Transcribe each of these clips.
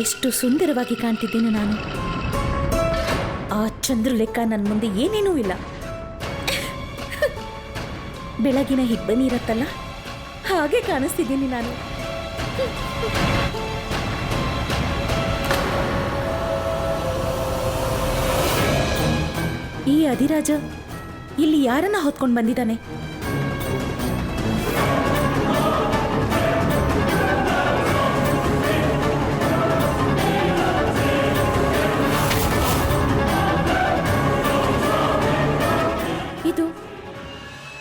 ಎಷ್ಟು ಸುಂದರವಾಗಿ ಕಾಣ್ತಿದ್ದೀನಿ ನಾನು. ಆ ಚಂದ್ರ ಲೆಕ್ಕ ನನ್ನ ಮುಂದೆ ಏನೇನೂ ಇಲ್ಲ. ಬೆಳಗಿನ ಹಿಬ್ಬನಿ ಇರತ್ತಲ್ಲ, ಹಾಗೆ ಕಾಣಿಸ್ತಿದ್ದೀನಿ ನಾನು. ಈ ಅಧಿರಾಜ ಇಲ್ಲಿ ಯಾರನ್ನ ಹೊತ್ಕೊಂಡು ಬಂದಿದ್ದಾನೆ?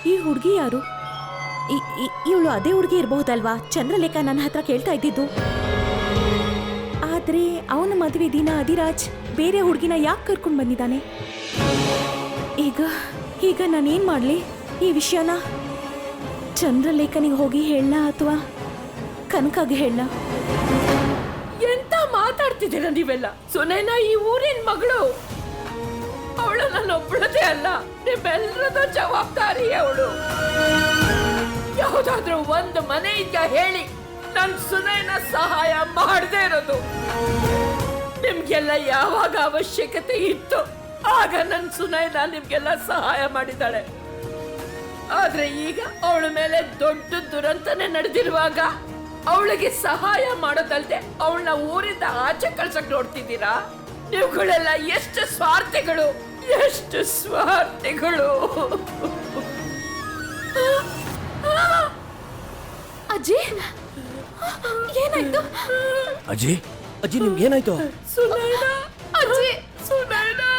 ಈ ಹುಡುಗಿ ಯಾರು? ಇವಳು ಅದೇ ಹುಡುಗಿ ಇರಬಹುದಲ್ವಾ ಚಂದ್ರಲೇಖ ನನ್ನ ಹತ್ರ ಕೇಳ್ತಾ ಇದ್ದಿದ್ದು. ಆದ್ರೆ ಅವನ ಮದುವೆ ದಿನ ಅಧಿರಾಜ್ ಬೇರೆ ಹುಡುಗಿನ ಯಾಕೆ ಕರ್ಕೊಂಡು ಬಂದಿದ್ದಾನೆ? ಈಗ ನಾನೇನ್ ಮಾಡ್ಲಿ? ಈ ವಿಷಯನ ಚಂದ್ರಲೇಖನಿಗೆ ಹೋಗಿ ಹೇಳ ಅಥವಾ ಕನಕಾಗೆ ಹೇಳ? ಎಂತ ಮಾತಾಡ್ತಿದ್ದೀರ ನೀವೆಲ್ಲ? ಸುನೇನಾ ಈ ಊರಿನ ಮಗಳು. ಅವಳು ನನ್ನೊಬ್ಬಳದೇ ಅಲ್ಲ, ನಿಮ್ಮೆಲ್ಲರದ ಜವಾಬ್ದಾರಿ ಅವಳು. ಯಾವುದಾದ್ರೂ ಒಂದು ಮನೆಯಿಂದ ಹೇಳಿ ನನ್ ಸುನೇನ ಸಹಾಯ ಮಾಡದೇ ಇರೋದು. ನಿಮ್ಗೆಲ್ಲ ಯಾವಾಗ ಅವಶ್ಯಕತೆ ಇತ್ತು ಆಗ ನನ್ ಸುನೈನ ನಿಮ್ಗೆಲ್ಲ ಸಹಾಯ ಮಾಡಿದ್ದಾಳೆ. ಆದ್ರೆ ಈಗ ಅವಳ ಮೇಲೆ ದೊಡ್ಡ ದುರಂತನೇ ನಡೆದಿರುವಾಗ ಅವಳಿಗೆ ಸಹಾಯ ಮಾಡೋದಲ್ದೆ ಅವಳನ್ನ ಊರಿಂದ ಆಚೆ ಕಳ್ಸಕ್ ನೋಡ್ತಿದ್ದೀರಾ? ನೀವುಗಳೆಲ್ಲ ಎಷ್ಟು ಸ್ವಾರ್ಥಿಗಳು, ಎಷ್ಟು ಸ್ವಾರ್ಥಿಗಳು. ಅಜ್ಜಿ ಏನಾಯ್ತು? ಅಜ್ಜಿ ಅಜ್ಜಿ ನಿಮ್ಗೆ ಏನಾಯ್ತು? ಸುನೈನಾ ಅಜ್ಜಿ, ಸುನೈನಾ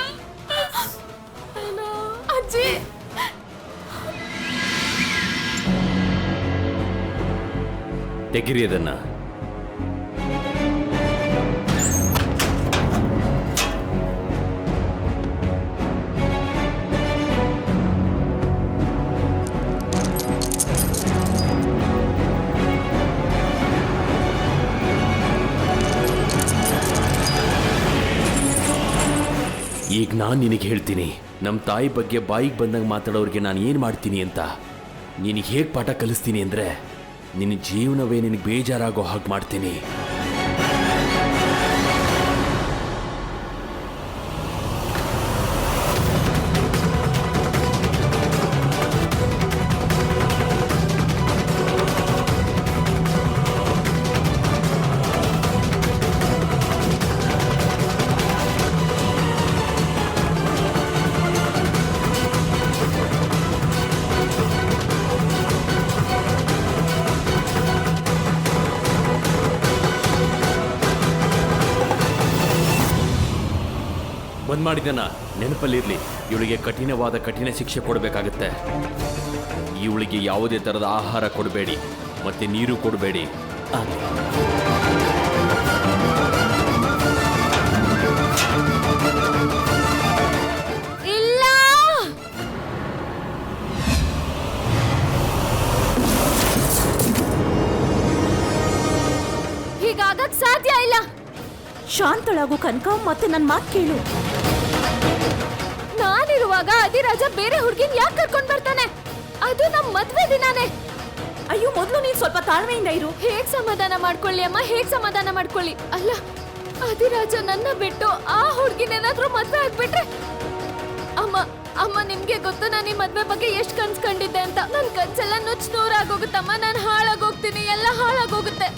ಅಜ್ಜಿ. ತೆಗಿರಿ ಅದನ್ನ. ಈಗ ನಾನು ನಿನಗೆ ಹೇಳ್ತೀನಿ, ನಮ್ಮ ತಾಯಿ ಬಗ್ಗೆ ಬಾಯಿಗೆ ಬಂದಂಗೆ ಮಾತಾಡೋರಿಗೆ ನಾನು ಏನು ಮಾಡ್ತೀನಿ ಅಂತ. ನಿನಗೆ ಹೇಗೆ ಪಾಠ ಕಲಿಸ್ತೀನಿ ಅಂದರೆ ನಿನ್ನ ಜೀವನವೇ ನಿನಗೆ ಬೇಜಾರಾಗೋ ಹಾಗೆ ಮಾಡ್ತೀನಿ. ಬಂದ್ ಮಾಡಿದನ ನೆನಪಲ್ಲಿರಲಿ, ಇವಳಿಗೆ ಕಠಿಣ ಶಿಕ್ಷೆ ಕೊಡಬೇಕಾಗತ್ತೆ. ಇವಳಿಗೆ ಯಾವುದೇ ಥರದ ಆಹಾರ ಕೊಡಬೇಡಿ, ಮತ್ತೆ ನೀರು ಕೊಡಬೇಡಿ. ಇಲ್ಲ, ಹೀಗಾಗಕ್ ಸಾಧ್ಯ ಇಲ್ಲ. ಶಾಂತಳಾಗು ಕನಕ, ಮತ್ತೆ ನನ್ನ ಮಾತು ಕೇಳು. ನಾನಿರುವಾಗ ಅಧಿರಾಜ ಬೇರೆ ಹುಡುಗಿನ ಯಾಕೆ ಕರ್ಕೊಂಡ್ ಬರ್ತಾನೆ? ಅದು ನಮ್ಮ ಮದ್ವೆ ದಿನಾನೇ. ಅಯ್ಯೋ, ಮೊದಲು ನೀನ್ ಸ್ವಲ್ಪ ತಾಳ್ಮೆಯಿಂದ ಇರು. ಹೇಗ್ ಸಮಾಧಾನ ಮಾಡ್ಕೊಳ್ಳಿ ಅಮ್ಮ, ಹೇಗ್ ಸಮಾಧಾನ ಮಾಡ್ಕೊಳ್ಳಿ? ಅಲ್ಲ, ಅಧಿರಾಜ ನನ್ನ ಬಿಟ್ಟು ಆ ಹುಡುಗಿನೇನಾದ್ರೂ ಮದ್ವೆ ಆಗ್ಬಿಟ್ರೆ? ಅಮ್ಮ ಅಮ್ಮ, ನಿಮ್ಗೆ ಗೊತ್ತು ನಾನು ಈ ಮದ್ವೆ ಬಗ್ಗೆ ಎಷ್ಟು ಕನ್ಸ್ಕೊಂಡಿದ್ದೆ ಅಂತ. ನನ್ ಕನ್ಸೆಲ್ಲ ನುಚ್ಚು ನೂರಾಗೋಗುತ್ತಮ್ಮ. ನಾನು ಹಾಳಾಗೋಗ್ತೀನಿ, ಎಲ್ಲ ಹಾಳಾಗೋಗುತ್ತೆ.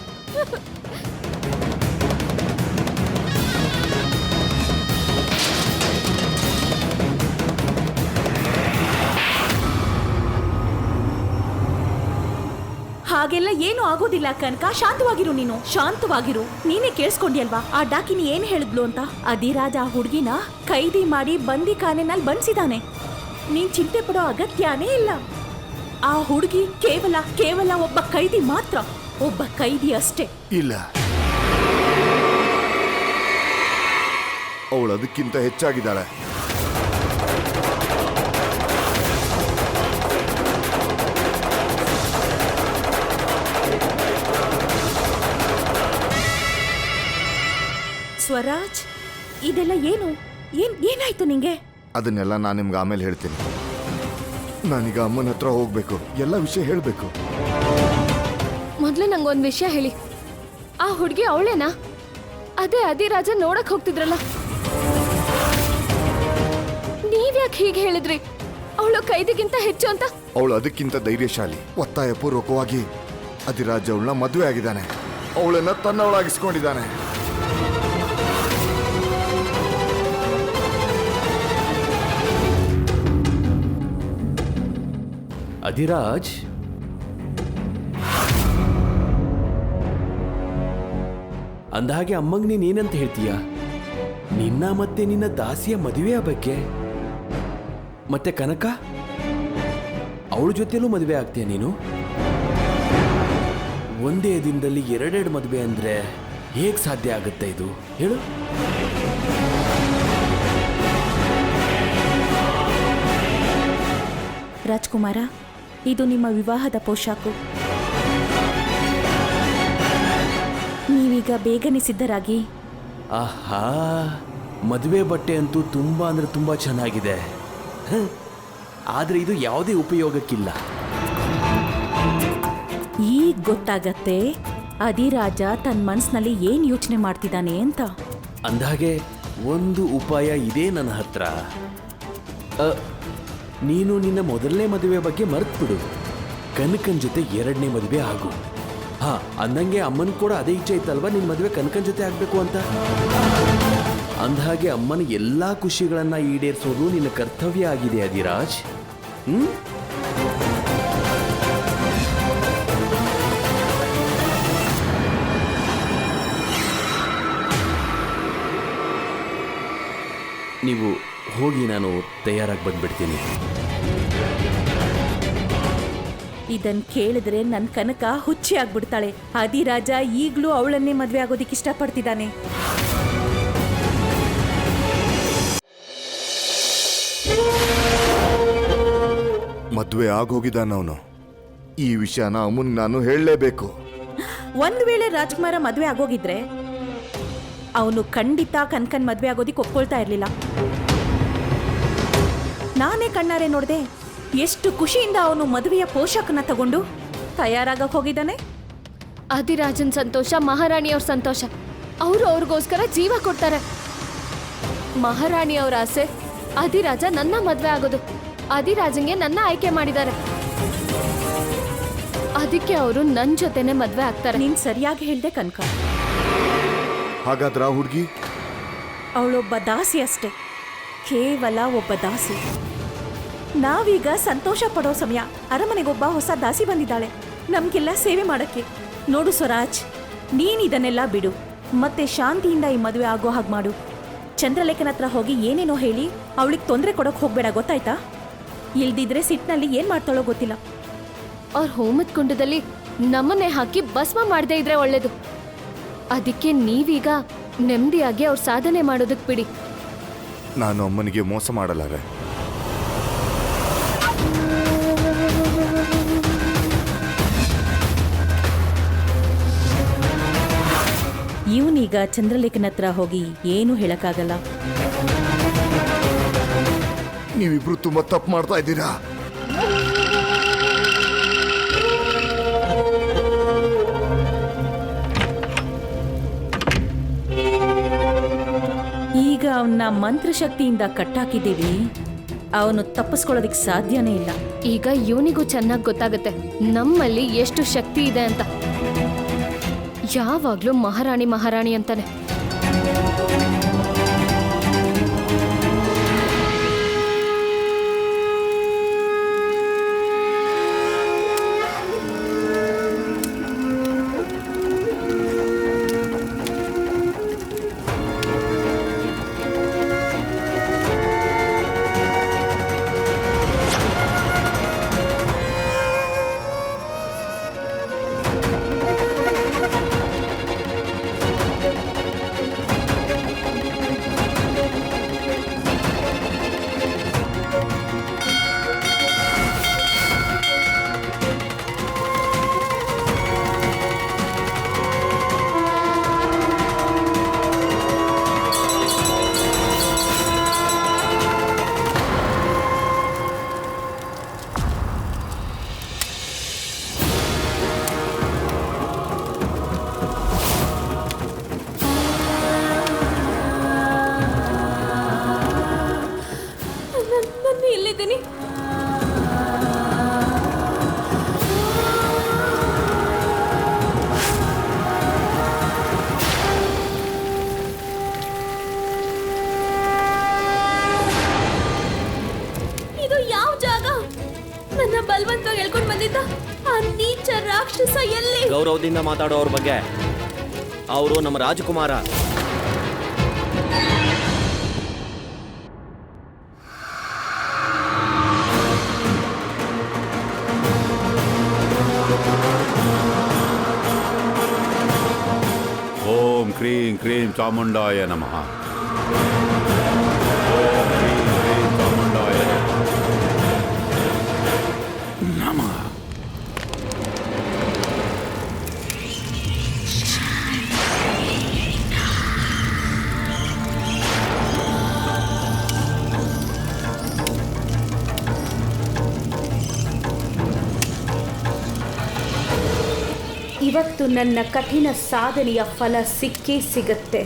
ಹಾಗೆಲ್ಲ ಏನು ಆಗೋದಿಲ್ಲ ಕನಕ, ಶಾಂತವಾಗಿರು. ನೀನು ಶಾಂತವಾಗಿರು. ನೀನೇ ಕೇಳಿಸ್ಕೊಂಡ್ಯಲ್ವಾ ಆ ಡಾಕಿನಿ ಏನ್ ಹೇಳಿದ್ಲು ಅಂತ? ಅಧಿರಾಜ ಆ ಹುಡುಗಿನ ಕೈದಿ ಮಾಡಿ ಬಂದಿ ಖಾನೆನಲ್ಲಿ ಬಂಧಿಸಿದಾನೆ. ನೀನ್ ಚಿಂತೆ ಪಡೋ ಅಗತ್ಯನೇ ಇಲ್ಲ. ಆ ಹುಡುಗಿ ಕೇವಲ ಒಬ್ಬ ಕೈದಿ ಮಾತ್ರ, ಒಬ್ಬ ಕೈದಿ ಅಷ್ಟೇ. ಇಲ್ಲ, ಅವಳು ಅದಕ್ಕಿಂತ ಹೆಚ್ಚಾಗಿದ್ದಾಳೆ. ಸ್ವರಾಜ್, ಇದೆಲ್ಲ ಏನಾಯ್ತು ನಿಂಗೆ? ಅದನ್ನೆಲ್ಲ ನಾನು ನಿಮ್ಗೆ ಆಮೇಲೆ ಹೇಳ್ತೀನಿ. ನಾನೀಗ ಅಮ್ಮನ ಹತ್ರ ಹೋಗ್ಬೇಕು, ಎಲ್ಲ ವಿಷಯ ಹೇಳ್ಬೇಕು. ಮೊದ್ಲು ನಂಗೊಂದು ವಿಷಯ ಹೇಳಿ, ಆ ಹುಡುಗಿ ಅವಳೇನಾ ಅದೇ ಅಧಿರಾಜ ನೋಡಕ್ ಹೋಗ್ತಿದ್ರಲ್ಲ, ನೀವ್ಯಾಕೆ ಹೀಗೆ ಹೇಳಿದ್ರಿ? ಅವಳು ಕೈದಿಗಿಂತ ಹೆಚ್ಚು ಅಂತ. ಅವಳು ಅದಕ್ಕಿಂತ ಧೈರ್ಯಶಾಲಿ. ಒತ್ತಾಯ ಪೂರ್ವಕವಾಗಿ ಅಧಿರಾಜ್ ಅವಳನ್ನ ಮದುವೆ ಆಗಿದ್ದಾನೆ, ಅವಳನ್ನ ತನ್ನವಳಾಗಿಸ್ಕೊಂಡಿದ್ದಾನೆ. ಅಧಿರಾಜ್, ಅಂದಹಾಗೆ ಅಮ್ಮಂಗ್ ನೀನೇನಂತ ಹೇಳ್ತೀಯ? ನಿನ್ನ ಮತ್ತೆ ನಿನ್ನ ದಾಸಿಯ ಮದುವೆಯ ಬಗ್ಗೆ? ಮತ್ತೆ ಕನಕ, ಅವಳ ಜೊತೆಲೂ ಮದುವೆ ಆಗ್ತೀಯ ನೀನು? ಒಂದೇ ದಿನದಲ್ಲಿ ಎರಡೆರಡು ಮದುವೆ ಅಂದ್ರೆ ಹೇಗ್ ಸಾಧ್ಯ ಆಗುತ್ತೆ ಇದು ಹೇಳು? ರಾಜ್ಕುಮಾರ, ಇದು ನಿಮ್ಮ ವಿವಾಹದ ಪೋಷಾಕು. ನೀವೀಗ ಬೇಗನೆ ಸಿದ್ಧರಾಗಿ. ಆಹಾ, ಮದುವೆ ಬಟ್ಟೆ ಅಂತೂ ತುಂಬಾ ಅಂದ್ರೆ ತುಂಬಾ ಚೆನ್ನಾಗಿದೆ. ಆದ್ರೆ ಇದು ಯಾವುದೇ ಉಪಯೋಗಕ್ಕಿಲ್ಲ. ಈಗ ಗೊತ್ತಾಗತ್ತೆ ಅಧಿರಾಜ ತನ್ನ ಮನಸ್ಸಿನಲ್ಲಿ ಏನ್ ಯೋಚನೆ ಮಾಡ್ತಿದ್ದಾನೆ ಅಂತ. ಅಂದಹಾಗೆ ಒಂದು ಉಪಾಯ ಇದೆ ನನ್ನ ಹತ್ರ. ನೀನು ನಿನ್ನ ಮೊದಲನೇ ಮದುವೆ ಬಗ್ಗೆ ಮರೆತುಬಿಡು. ಕನಕನ್ ಜೊತೆ ಎರಡನೇ ಮದುವೆ ಆಗು. ಹಾ, ಅಂದಂಗೆ ಅಮ್ಮನ್ ಕೂಡ ಅದೇ ಇಚ್ಛೆ ಇತ್ತಲ್ವಾ ನಿನ್ನ ಮದುವೆ ಕನಕನ್ ಜೊತೆ ಆಗ್ಬೇಕು ಅಂತ. ಅಂದಹಾಗೆ ಅಮ್ಮನ ಎಲ್ಲಾ ಖುಷಿಗಳನ್ನ ಈಡೇರಿಸೋದು ನಿನ್ನ ಕರ್ತವ್ಯ ಆಗಿದೆ ಅಧಿರಾಜ್. ನೀವು ಹೋಗಿ, ನಾನು ತಯಾರಾಗಿ ಬಂದ್ಬಿಡ್ತೀನಿ. ಇದನ್ ಕೇಳಿದ್ರೆ ನನ್ನ ಕನಕ ಹುಚ್ಚಿ ಆಗ್ಬಿಡ್ತಾಳೆ. ಅಧಿರಾಜ ಈಗ್ಲೂ ಅವಳನ್ನೇ ಮದ್ವೆ ಆಗೋದಿಕ್ಕೆ ಇಷ್ಟಪಡ್ತಿದ್ದಾನೆ. ಮದುವೆ ಆಗೋಗಿದ್ದಾನ ಅವನು. ಈ ವಿಷಯನ ಅಮ್ಮನ್ ನಾನು ಹೇಳಲೇಬೇಕು. ಒಂದ್ ವೇಳೆ ರಾಜ್ಕುಮಾರ ಮದ್ವೆ ಆಗೋಗಿದ್ರೆ ಅವನು ಖಂಡಿತ ಕನ್ಕನ್ ಮದ್ವೆ ಆಗೋದಿಕ್ಕೆ ಒಪ್ಕೊಳ್ತಾ ಇರ್ಲಿಲ್ಲ. ನಾನೇ ಕಣ್ಣಾರೆ ನೋಡ್ದೆ ಎಷ್ಟು ಖುಷಿಯಿಂದ ಅವನು ಮದುವೆಯ ಪೋಷಕನ ತಗೊಂಡು ತಯಾರಾಗಕ್ ಹೋಗಿದ್ದಾನೆ. ಅಧಿರಾಜನ್ ಸಂತೋಷ ಮಹಾರಾಣಿಯವ್ರ ಸಂತೋಷ. ಅವರು ಅವ್ರಿಗೋಸ್ಕರ ಜೀವ ಕೊಡ್ತಾರೆ. ಮಹಾರಾಣಿಯವ್ರ ಆಸೆ ಅಧಿರಾಜ ನನ್ನ ಮದ್ವೆ ಆಗೋದು. ಅಧಿರಾಜನ್ಗೆ ನನ್ನ ಆಯ್ಕೆ ಮಾಡಿದ್ದಾರೆ, ಅದಕ್ಕೆ ಅವರು ನನ್ನ ಜೊತೆನೆ ಮದ್ವೆ ಆಗ್ತಾರೆ. ನೀನ್ ಸರಿಯಾಗಿ ಹೇಳ್ದೆ ಕನಕ. ಹಾಗಾದ್ರ ಹುಡುಗಿ ಅವಳೊಬ್ಬ ದಾಸಿ ಅಷ್ಟೇ, ಕೇವಲ ಒಬ್ಬ ದಾಸಿ. ನಾವೀಗ ಸಂತೋಷ ಪಡೋ ಸಮಯ. ಅರಮನೆಗೊಬ್ಬ ಹೊಸ ದಾಸಿ ಬಂದಿದ್ದಾಳೆ ನಮ್ಗೆಲ್ಲ ಸೇವೆ ಮಾಡಕ್ಕೆ. ನೋಡು ಸ್ವರಾಜ್, ನೀನ್ ಇದನ್ನೆಲ್ಲ ಬಿಡು, ಮತ್ತೆ ಶಾಂತಿಯಿಂದ ಈ ಮದುವೆ ಆಗೋ ಹಾಗೆ ಮಾಡು. ಚಂದ್ರಲೇಖನ ಹತ್ರ ಹೋಗಿ ಏನೇನೋ ಹೇಳಿ ಅವಳಿಗೆ ತೊಂದರೆ ಕೊಡೋಕೆ ಹೋಗ್ಬೇಡ, ಗೊತ್ತಾಯ್ತಾ? ಇಲ್ದಿದ್ರೆ ಸಿಟ್ನಲ್ಲಿ ಏನ್ ಮಾಡ್ತಾಳೋ ಗೊತ್ತಿಲ್ಲ. ಅವ್ರ ಹೋಮದ ಕುಂಡದಲ್ಲಿ ನಮ್ಮನ್ನೇ ಹಾಕಿ ಭಸ್ಮ ಮಾಡದೇ ಇದ್ರೆ ಒಳ್ಳೇದು. ಅದಕ್ಕೆ ನೀವೀಗ ನೆಮ್ಮದಿಯಾಗಿ ಅವ್ರ ಸಾಧನೆ ಮಾಡೋದಕ್ ಬಿಡಿ. ನಾನು ಅಮ್ಮನಿಗೆ ಮೋಸ ಮಾಡಲಾರೆ. ಇವನೀಗ ಚಂದ್ರಲೇಖನ ಹತ್ರ ಹೋಗಿ ಏನು ಹೇಳಕ್ಕಾಗಲ್ಲ. ನೀವಿಬ್ರು ತುಂಬಾ ತಪ್ಪು ಮಾಡ್ತಾ ಇದ್ದೀರಾ. ಈಗ ಅವನ್ನ ಮಂತ್ರಶಕ್ತಿಯಿಂದ ಕಟ್ಟಾಕಿದ್ದೀವಿ, ಅವನು ತಪ್ಪಿಸ್ಕೊಳ್ಳೋದಿಕ್ ಸಾಧ್ಯನೇ ಇಲ್ಲ. ಈಗ ಇವನಿಗೂ ಚೆನ್ನಾಗಿ ಗೊತ್ತಾಗುತ್ತೆ ನಮ್ಮಲ್ಲಿ ಎಷ್ಟು ಶಕ್ತಿ ಇದೆ ಅಂತ. ಯಾವಾಗ್ಲೂ ಮಹಾರಾಣಿ ಮಹಾರಾಣಿ ಅಂತಾನೆ. ಗೌರವದಿಂದ ಮಾತಾಡೋ ಅವ್ರ ಬಗ್ಗೆ. ಅವರು ನಮ್ಮ ರಾಜಕುಮಾರ. ಓಂ ಕ್ರೀಂ ಕ್ರೀಂ ಚಾಮುಂಡಾಯ ನಮಃ. ಓಂ ಕ್ರೀಂ ಕ್ರೀಂ ಚಾಮುಂಡಾಯ ನಮಃ. ಇವತ್ತು ನನ್ನ ಕಠಿಣ ಸಾಧನೆಯ ಫಲ ಸಿಕ್ಕೇ ಸಿಗುತ್ತೆ.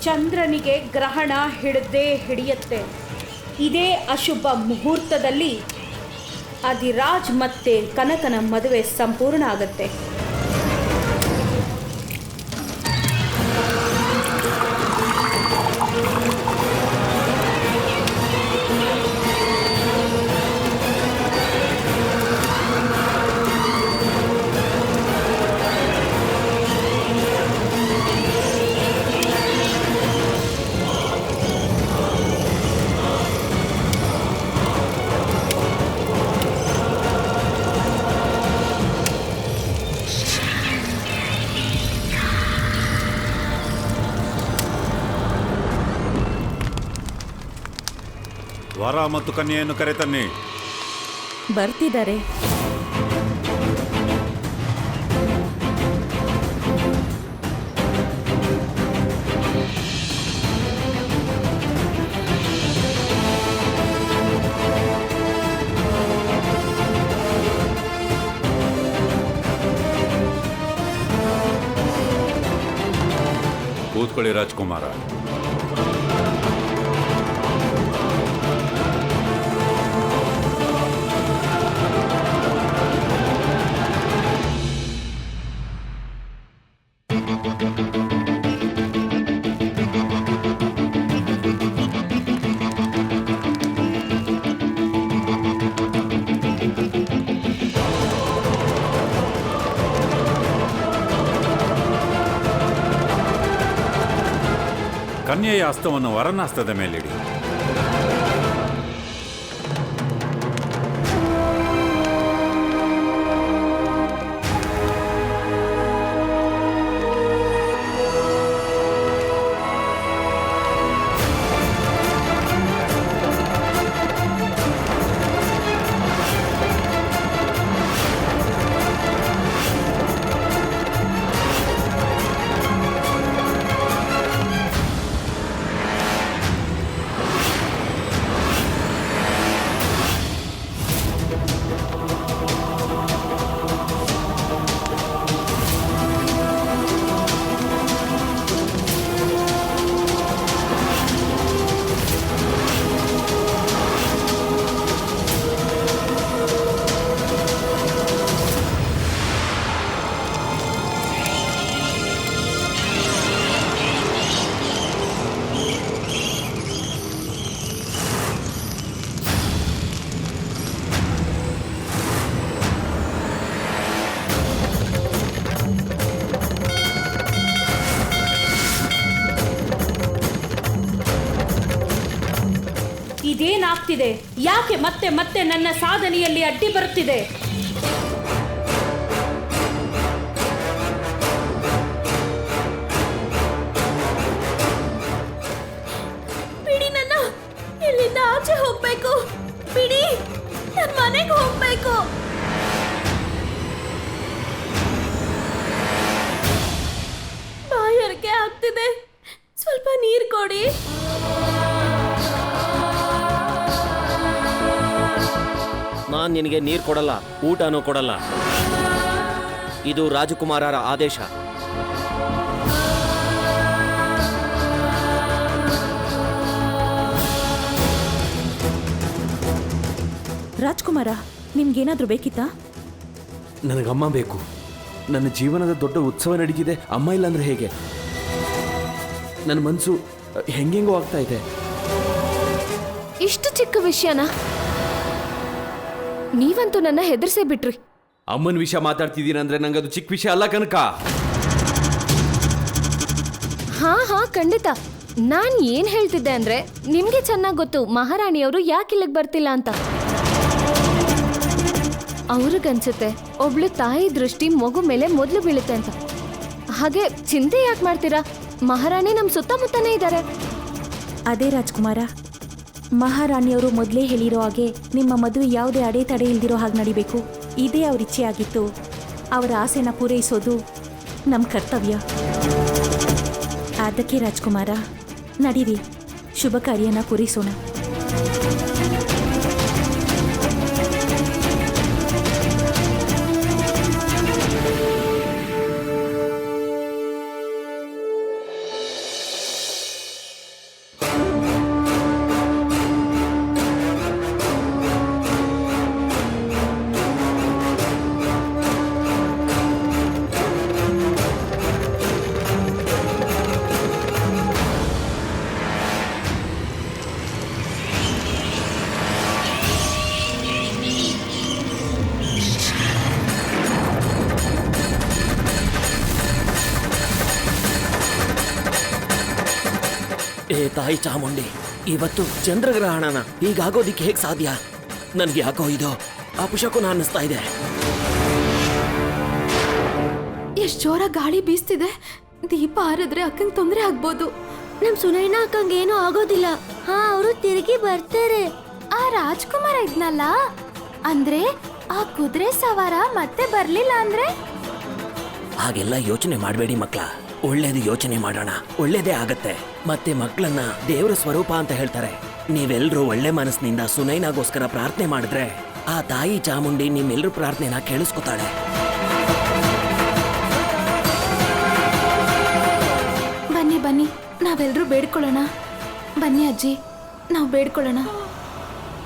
ಚಂದ್ರನಿಗೆ ಗ್ರಹಣ ಹಿಡಿಯುತ್ತೆ. ಇದೇ ಅಶುಭ ಮುಹೂರ್ತದಲ್ಲಿ ಅಧಿರಾಜ್ ಮತ್ತೆ ಕನಕನ ಮದುವೆ ಸಂಪೂರ್ಣ ಆಗುತ್ತೆ. ವರ ಮತ್ತು ಕನ್ಯೆಯನ್ನು ಕರೆತನ್ನಿ. ಬರ್ತಿದ್ದಾರೆ. ಕೂತ್ಕೊಳ್ಳಿ ರಾಜ್ಕುಮಾರ. ಕನ್ಯೆಯ ಹಸ್ತವನ್ನು ವರನ ಹಸ್ತದ ಮೇಲಿಡಿ. ಇದೇನಾಗ್ತಿದೆ? ಯಾಕೆ ಮತ್ತೆ ಮತ್ತೆ ನನ್ನ ಸಾಧನೆಯಲ್ಲಿ ಅಡ್ಡಿ ಬರುತ್ತಿದೆ? ಬಿಡಿ, ನನ್ನ ಇಲ್ಲಿಂದ ಆಚೆ ಹೋಗ್ಬೇಕು. ಬಿಡಿ, ನನ್ನ ಮನೆಗೆ ಹೋಗ್ಬೇಕು. ಬಾಯಾರಿಕೆ ಆಗ್ತಿದೆ, ಸ್ವಲ್ಪ ನೀರು ಕೊಡಿ. ನಾನು ನಿನಗೆ ನೀರು ಕೊಡಲ್ಲ, ಊಟನೂ ಕೊಡಲ್ಲ. ಇದು ರಾಜಕುಮಾರರ ಆದೇಶ. ರಾಜ್ಕುಮಾರ, ನಿಮ್ಗೇನಾದ್ರೂ ಬೇಕಿತ್ತಾ? ನನಗಮ್ಮ ಬೇಕು. ನನ್ನ ಜೀವನದ ದೊಡ್ಡ ಉತ್ಸವ ನಡೀತಿದೆ, ಅಮ್ಮ ಇಲ್ಲ ಅಂದ್ರೆ ಹೇಗೆ? ನನ್ನ ಮನಸ್ಸು ಹೆಂಗೆಂಗೋ ಆಗ್ತಾ ಇದೆ. ಇಷ್ಟು ಚಿಕ್ಕ ವಿಷಯನ ನೀವಂತೂ ನನ್ನ ಹೆದರ್ಸೇ ಬಿಟ್ರಿ. ಅಮ್ಮನ ವಿಷಯ ಮಾತಾಡ್ತಿದ್ದೀನಂದ್ರೆ ನಂಗೆ ಅದು ಚಿಕ್ಕ ವಿಷಯ ಅಲ್ಲ ಕನಕ. ಹಾ ಖಂಡಿತ. ನಾನ್ ಏನ್ ಹೇಳ್ತಿದ್ದೆ ಅಂದ್ರೆ ನಿಮ್ಗೆ ಚೆನ್ನಾಗ್ ಗೊತ್ತು ಮಹಾರಾಣಿಯವರು ಯಾಕೆ ಇಲ್ಲಿಗೆ ಬರ್ತಿಲ್ಲ ಅಂತ. ಅವ್ರಿಗನ್ಸುತ್ತೆ ಒಬ್ಳು ತಾಯಿ ದೃಷ್ಟಿ ಮಗು ಮೇಲೆ ಮೊದ್ಲು ಬೀಳುತ್ತೆ ಅಂತ. ಹಾಗೆ ಚಿಂತೆ ಯಾಕೆ ಮಾಡ್ತೀರಾ? ಮಹಾರಾಣಿ ನಮ್ ಸುತ್ತಮುತ್ತನೇ ಇದ್ದಾರೆ. ಅದೇ ರಾಜ್ಕುಮಾರ, ಮಹಾರಾಣಿಯವರು ಮೊದಲೇ ಹೇಳಿರೋ ಹಾಗೆ ನಿಮ್ಮ ಮದುವೆ ಯಾವುದೇ ಅಡೆತಡೆ ಇಲ್ದಿರೋ ಹಾಗೆ ನಡಿಬೇಕು. ಇದೇ ಅವ್ರ ಇಚ್ಛೆ ಆಗಿತ್ತು. ಅವರ ಆಸೆನ ಪೂರೈಸೋದು ನಮ್ಮ ಕರ್ತವ್ಯ. ಅದಕ್ಕೆ ರಾಜ್ಕುಮಾರ, ನಡೀರಿ, ಶುಭ ಕಾರ್ಯನ ಪೂರೈಸೋಣ. ಏ ತಾಯಿ ಚಾಮುಂಡಿ, ಇವತ್ತು ಚಂದ್ರಗ್ರಹಣನ ಹೀಗಾಗೋದಿಕ್ಕೆ ಹೇಗೆ ಸಾಧ್ಯ? ನನ್ಗೆ ಯಾಕೋ ಇದು ಅಪಶಕುನ ಅನ್ನಿಸ್ತಾ ಇದೆ. ಎಷ್ಟ್ ಜೋರ ಗಾಳಿ ಬೀಸ್ತಿದೆ. ದೀಪ ಹಾರಿದ್ರೆ ಅಕ್ಕಂಗ್ ತೊಂದ್ರೆ ಆಗ್ಬೋದು. ನಮ್ ಸುನೈನ ಅಕ್ಕಂಗ್ ಏನೂ ಆಗೋದಿಲ್ಲ. ಹಾ, ಅವರು ತಿರುಗಿ ಬರ್ತಾರೆ. ಆ ರಾಜ್ಕುಮಾರ ಇದ್ನಲ್ಲ, ಅಂದ್ರೆ ಆ ಕುದುರೆ ಸವಾರ ಮತ್ತೆ ಬರ್ಲಿಲ್ಲ ಅಂದ್ರೆ? ಹಾಗೆಲ್ಲ ಯೋಚನೆ ಮಾಡಬೇಡಿ ಮಕ್ಳ. ಒಳ್ಳೇದು ಯೋಚನೆ ಮಾಡೋಣ, ಒಳ್ಳೇದೇ ಆಗತ್ತೆ. ಮತ್ತೆ ಮಕ್ಕಳನ್ನ ದೇವರ ಸ್ವರೂಪ ಅಂತ ಹೇಳ್ತಾರೆ. ನೀವೆಲ್ರೂ ಒಳ್ಳೆ ಮನಸ್ಸಿನಿಂದ ಸುನೈನಾಗೋಸ್ಕರ ಪ್ರಾರ್ಥನೆ ಮಾಡಿದ್ರೆ ಆ ತಾಯಿ ಚಾಮುಂಡಿ ನಿಮ್ಮೆಲ್ಲರೂ ಪ್ರಾರ್ಥನೆನ ಕೇಳಿಸ್ಕೊತಾಳೆ. ಬನ್ನಿ ಬನ್ನಿ, ನಾವೆಲ್ಲರೂ ಬೇಡ್ಕೊಳ್ಳೋಣ. ಬನ್ನಿ ಅಜ್ಜಿ, ನಾವು ಬೇಡ್ಕೊಳ್ಳೋಣ.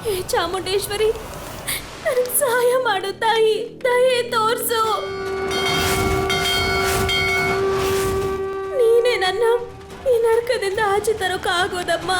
ಹೇ ಚಾಮುಂಡೇಶ್ವರಿ, ನನಗೆ ಸಹಾಯ ಮಾಡು ತಾಯಿ, ದಯೆ ತೋರ್ಸು. ನೀನೇ ನನ್ನ ಈ ನರಕದಿಂದ ಆಚೆ ತರೋಕ್ಕಾಗೋದಮ್ಮ.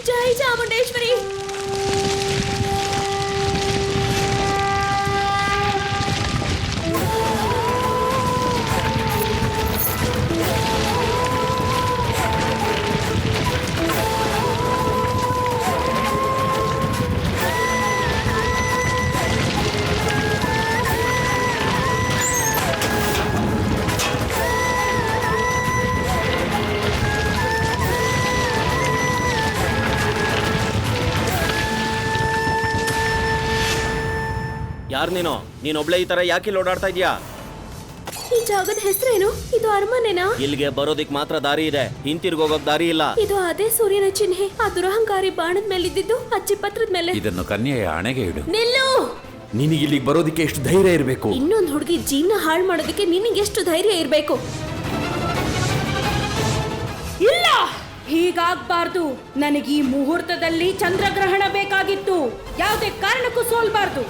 ಜೈ ಚಾಮುಂಡೇಶ್ವರಿ. ಯಾರು ನೀನೊಬ್ಳೆ ಈ ತರ ಯಾಕೆ ಇಲ್ಲಿ ಓಡಾಡ್ತಾ ಇದೀಯಾ? ಈ ಜಾಗದ ಹೆಸರೇನು? ಇದು ಅರಮನೆನಾ? ಇಲ್ಲಿಗೆ ಬರೋದಿಕ್ ಮಾತ್ರ ದಾರಿ ಇದೆ, ಹಿಂತಿರ್ಗೋಗೋಕ್ ದಾರಿ ಇಲ್ಲ. ಇದು ಅದೇ ಸೂರ್ಯನ ಚಿಹ್ನೆ. ಆ ದುರಹಂಕಾರಿ ಬಾಣದ ಮೇಲೆ ಇದ್ದಿದ್ದು ಅಚ್ಚಿ ಪತ್ರದ ಮೇಲೆ. ಇದನ್ನು ಕನ್ಯೆಯ ಹಣೆಗೆ ಇಡು. ನಿಲ್ಲು. ನಿನಗೆ ಇಲ್ಲಿಗೆ ಬರೋದಕ್ಕೆ ಎಷ್ಟು ಧೈರ್ಯ ಇರಬೇಕು? ಇನ್ನೊಂದು ಹುಡುಗಿ ಜೀವನ ಹಾಳು ಮಾಡೋದಕ್ಕೆ ನಿನಗೆ ಎಷ್ಟು ಧೈರ್ಯ ಇರಬೇಕು? ಇಲ್ಲ, ಹೀಗಾಗ್ಬಾರ್ದು. ನನಗೆ ಈ ಮುಹೂರ್ತದಲ್ಲಿ ಚಂದ್ರಗ್ರಹಣ ಬೇಕಾಗಿತ್ತು. ಯಾವುದೇ ಕಾರಣಕ್ಕೂ ಸೋಲ್ಬಾರ್ದು.